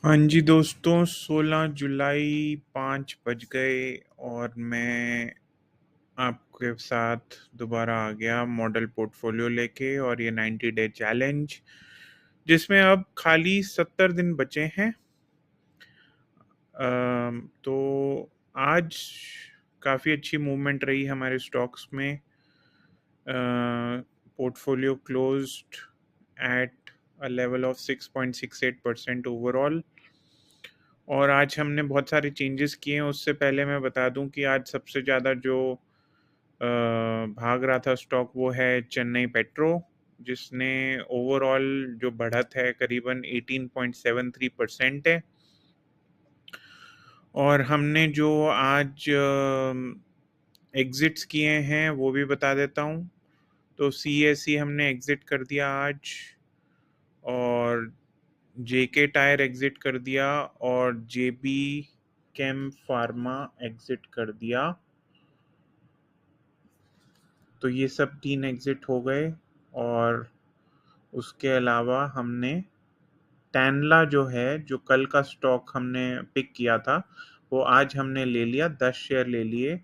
हाँ जी दोस्तों, 16 जुलाई 5 बज गए और मैं आपके साथ दोबारा आ गया मॉडल पोर्टफोलियो लेके और ये 90 डे चैलेंज जिसमें अब खाली 70 दिन बचे हैं। तो आज काफ़ी अच्छी मूवमेंट रही हमारे स्टॉक्स में। Portfolio closed at a level of 6.68% overall. और आज हमने बहुत सारे चेंजेस किए हैं। उससे पहले मैं बता दूं कि आज सबसे ज़्यादा जो भाग रहा था स्टॉक वो है चेन्नई पेट्रो, जिसने ओवरऑल जो बढ़त है करीबन 18.73% है। और हमने जो आज एग्जिट्स किए हैं वो भी बता देता हूँ। तो सी एस सी हमने एग्जिट कर दिया आज, और जेके टायर एग्जिट कर दिया, और जेबी केम फार्मा एग्जिट कर दिया। तो ये सब 3 एग्जिट हो गए। और उसके अलावा हमने टैनला जो है, जो कल का स्टॉक हमने पिक किया था, वो आज हमने ले लिया, 10 शेयर ले लिए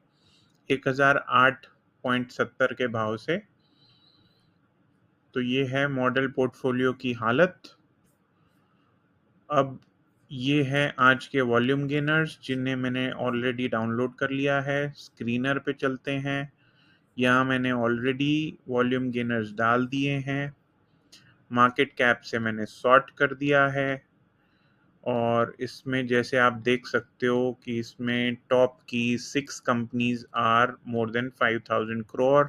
1008.70 के भाव से। तो ये है मॉडल पोर्टफोलियो की हालत। अब ये है आज के वॉल्यूम गेनर्स जिन्हें मैंने ऑलरेडी डाउनलोड कर लिया है। स्क्रीनर पे चलते हैं। यहाँ मैंने ऑलरेडी वॉल्यूम गेनर्स डाल दिए हैं। मार्केट कैप से मैंने सॉर्ट कर दिया है। और इसमें जैसे आप देख सकते हो कि इसमें टॉप की 6 companies are more than 5,000 crore.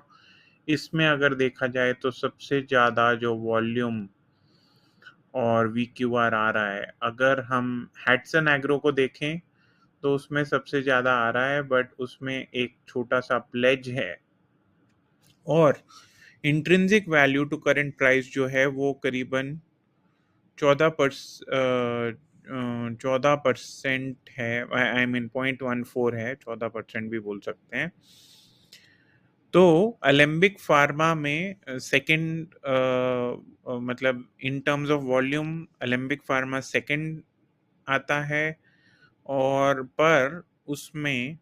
इसमें अगर देखा जाए तो सबसे ज़्यादा जो वॉल्यूम और वीक्यूआर आ रहा है, अगर हम हैट्सन एग्रो को देखें तो उसमें सबसे ज़्यादा आ रहा है, बट उसमें एक छोटा सा प्लेज है। और intrinsic value to current price जो है वो करीबन 14% है। आई मीन 0.14 है, 14% भी बोल सकते हैं। तो अलेम्बिक फार्मा में सेकंड, मतलब in terms of volume Alembic pharma second आता है। और पर उसमें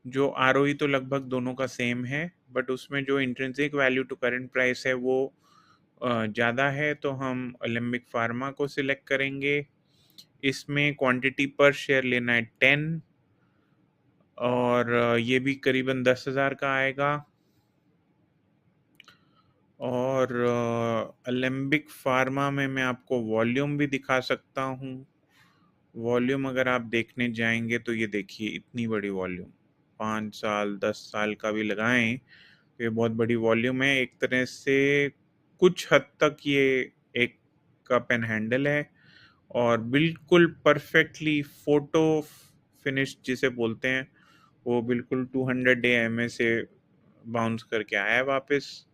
जो आरओई तो लगभग दोनों का सेम है, बट उसमें जो intrinsic value to current price है वो ज़्यादा है। तो हम अलेम्बिक फार्मा को सिलेक्ट करेंगे। इसमें क्वांटिटी पर शेयर लेना है 10, और ये भी करीबन 10,000 का आएगा। और अलेम्बिक फार्मा में मैं आपको वॉल्यूम भी दिखा सकता हूँ। वॉल्यूम अगर आप देखने जाएंगे तो ये देखिए, इतनी बड़ी वॉल्यूम, 5 साल 10 साल का भी लगाएं तो ये बहुत बड़ी वॉल्यूम है। एक तरह से कुछ हद तक ये एक कप एंड हैंडल है, और बिल्कुल परफेक्टली फोटो फिनिश जिसे बोलते हैं, वो बिल्कुल 200 डे एमए से बाउंस करके आया है वापस।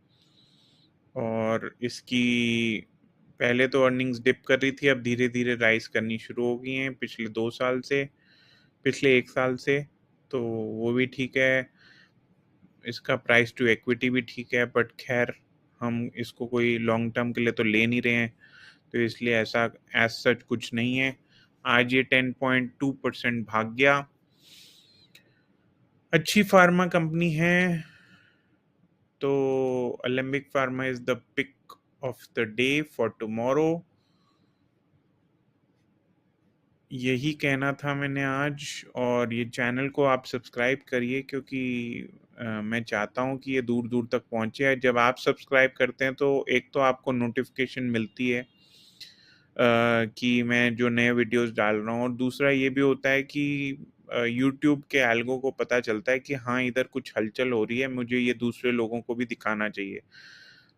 और इसकी पहले तो अर्निंग्स डिप कर रही थी, अब धीरे धीरे राइज करनी शुरू हो गई हैं पिछले 2 साल से, पिछले 1 साल से। तो वो भी ठीक है, इसका प्राइस टू इक्विटी भी ठीक है, बट खैर हम इसको कोई लॉन्ग टर्म के लिए तो ले नहीं रहे हैं, तो इसलिए ऐसा एज सच कुछ नहीं है। आज ये 10.2% भाग गया। अच्छी फार्मा कंपनी है, तो Alembic pharma is the pick of the day for tomorrow. यही कहना था मैंने आज। और ये चैनल को आप सब्सक्राइब करिए, क्योंकि मैं चाहता हूँ कि ये दूर दूर तक पहुँचे। जब आप सब्सक्राइब करते हैं तो एक तो आपको नोटिफिकेशन मिलती है कि मैं जो नए वीडियोस डाल रहा हूँ, और दूसरा ये भी होता है कि यूट्यूब के एल्गो को पता चलता है कि हाँ, इधर कुछ हलचल हो रही है, मुझे ये दूसरे लोगों को भी दिखाना चाहिए।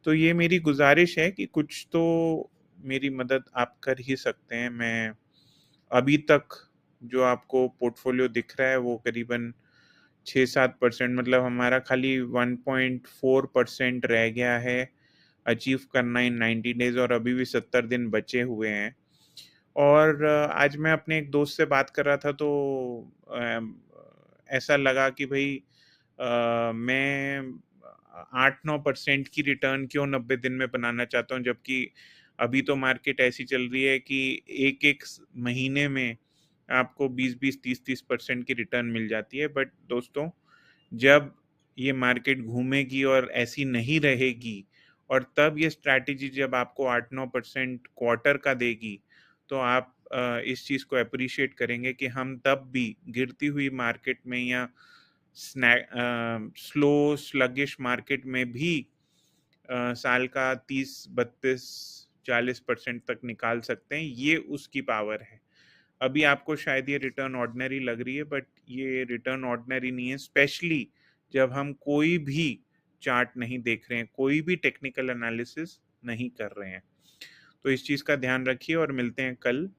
तो ये मेरी गुजारिश है कि कुछ तो मेरी मदद आप कर ही सकते हैं। मैं अभी तक जो आपको पोर्टफोलियो दिख रहा है वो करीबन 6-7%, मतलब हमारा खाली 1.4% रह गया है अचीव करना इन 90 डेज, और अभी भी 70 दिन बचे हुए हैं। और आज मैं अपने एक दोस्त से बात कर रहा था तो ऐसा लगा कि भाई मैं 8-9% की रिटर्न क्यों 90 दिन में बनाना चाहता हूँ, जबकि अभी तो मार्केट ऐसी चल रही है कि एक-एक महीने में आपको 20-20, 30-30% की रिटर्न मिल जाती है। बट दोस्तों, जब ये मार्केट घूमेगी और ऐसी नहीं रहेगी और तब ये स्ट्रैटेजी जब आपको 8-9% क्वार्टर का देगी, तो आप इस चीज़ को एप्रिशिएट करेंगे कि हम तब भी गिरती हुई मार्केट में या स्लो स्लगिश मार्केट में भी साल का 30, 32, 40% तक निकाल सकते हैं। ये उसकी पावर है। अभी आपको शायद ये रिटर्न ऑर्डिनरी लग रही है, बट ये रिटर्न ऑर्डिनरी नहीं है, स्पेशली जब हम कोई भी चार्ट नहीं देख रहे हैं, कोई भी टेक्निकल एनालिसिस नहीं कर रहे हैं। तो इस चीज़ का ध्यान रखिए और मिलते हैं कल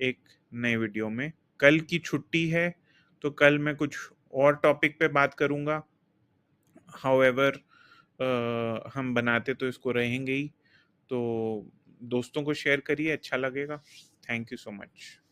एक नए वीडियो में। कल की छुट्टी है, तो कल मैं कुछ और टॉपिक पे बात करूँगा। हाउएवर हम बनाते तो इसको रहेंगे ही। तो दोस्तों को शेयर करिए, अच्छा लगेगा। Thank you so much.